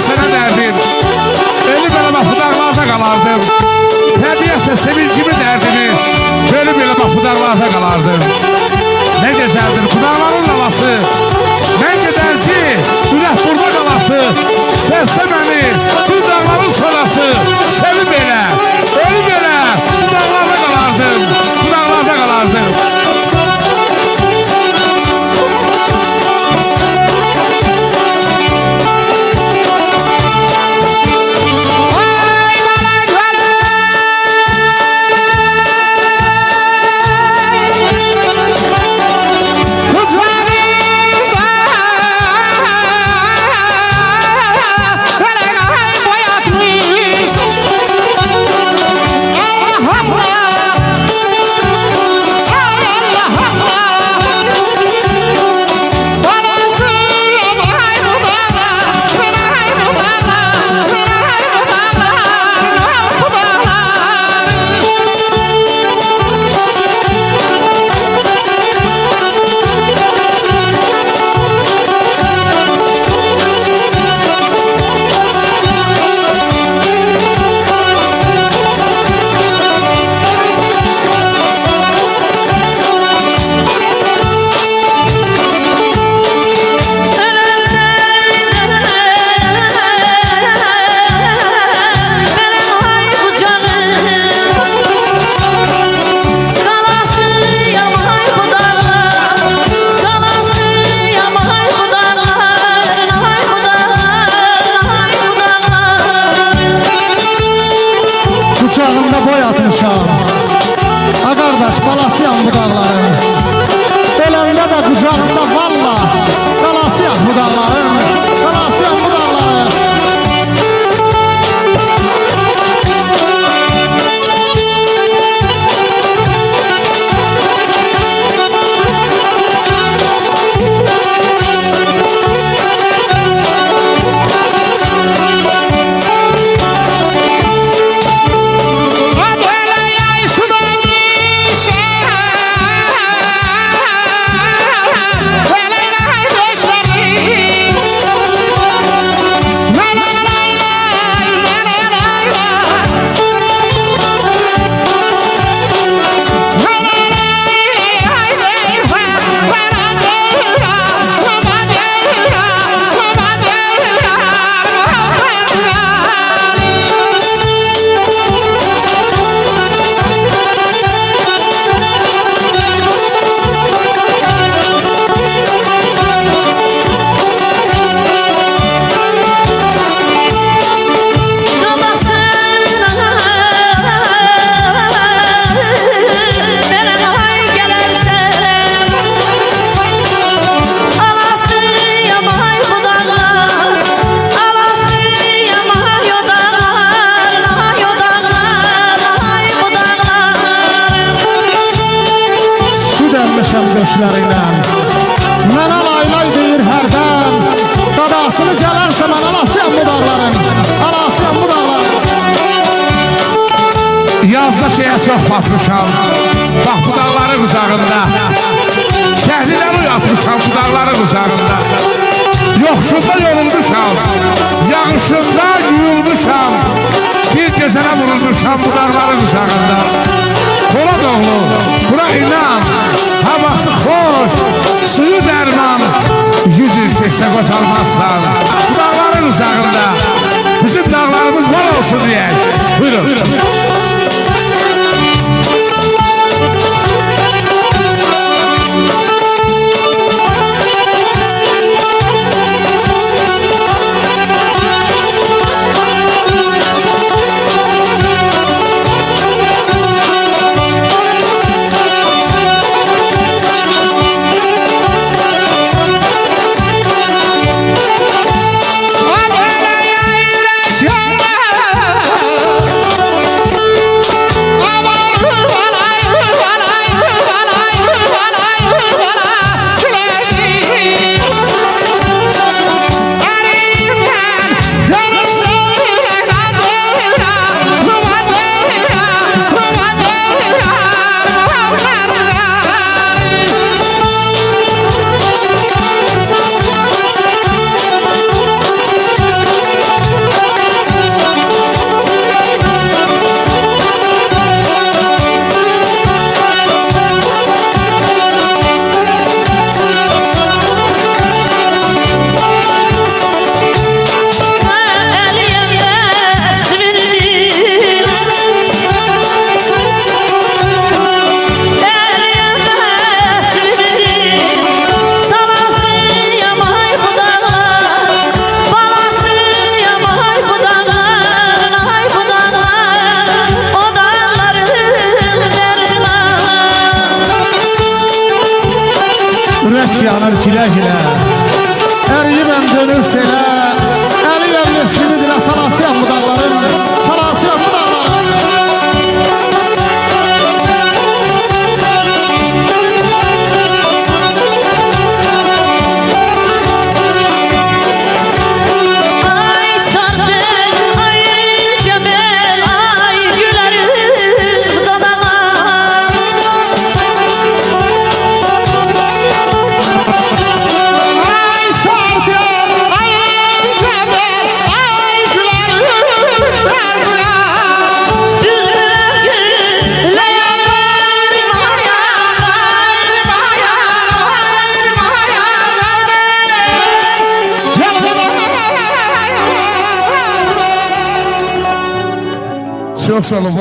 sənə dərdim. Ölü belə bax bu dağlarda qalardım. Təbiətlə sevincimi dərdimi ölü belə bax bu dağlarda qalardım. Nə gözəldir bu dağların qalası. Mən gedər ki ürək burma qalası. Sevsə məni bu dağların sonrası. Sevib elə, ölü belə bu dağlarda qalardım. Bu dağlarda qalardım. Qucağında boy atmışam. Ha qardaş, balasıyam bu dağların. Öləndə də qucağında valla qalasıyam bu dağların. Qalasıyam bu dağların. Döşlərinlə mənə laylay deyir hərdən. Dadasını gələrsə mən alasıyam bu dağların. Alasıyam bu dağların. Yazda şeyə çox batmışam. Bax bu dağların qucağında. Şəhliləri uyatmışam bu dağların qucağında. Yoxsulda yorulmuşam. Yağışında yuyulmuşam. Bir gecənə vurulmuşam bu dağların qucağında. Bura doğru, bura inan. Havası xoş, suyu dərman. Yüzün keçsə qoçalmazsan. Bu dağların uzağında bizim dağlarımız var olsun deyək. Buyurun. gülə Əriyiməm dönür selə Əliyəm nesmini dilə salasıyam bu dağların Salasıyam bu dağların Çok sağ olun.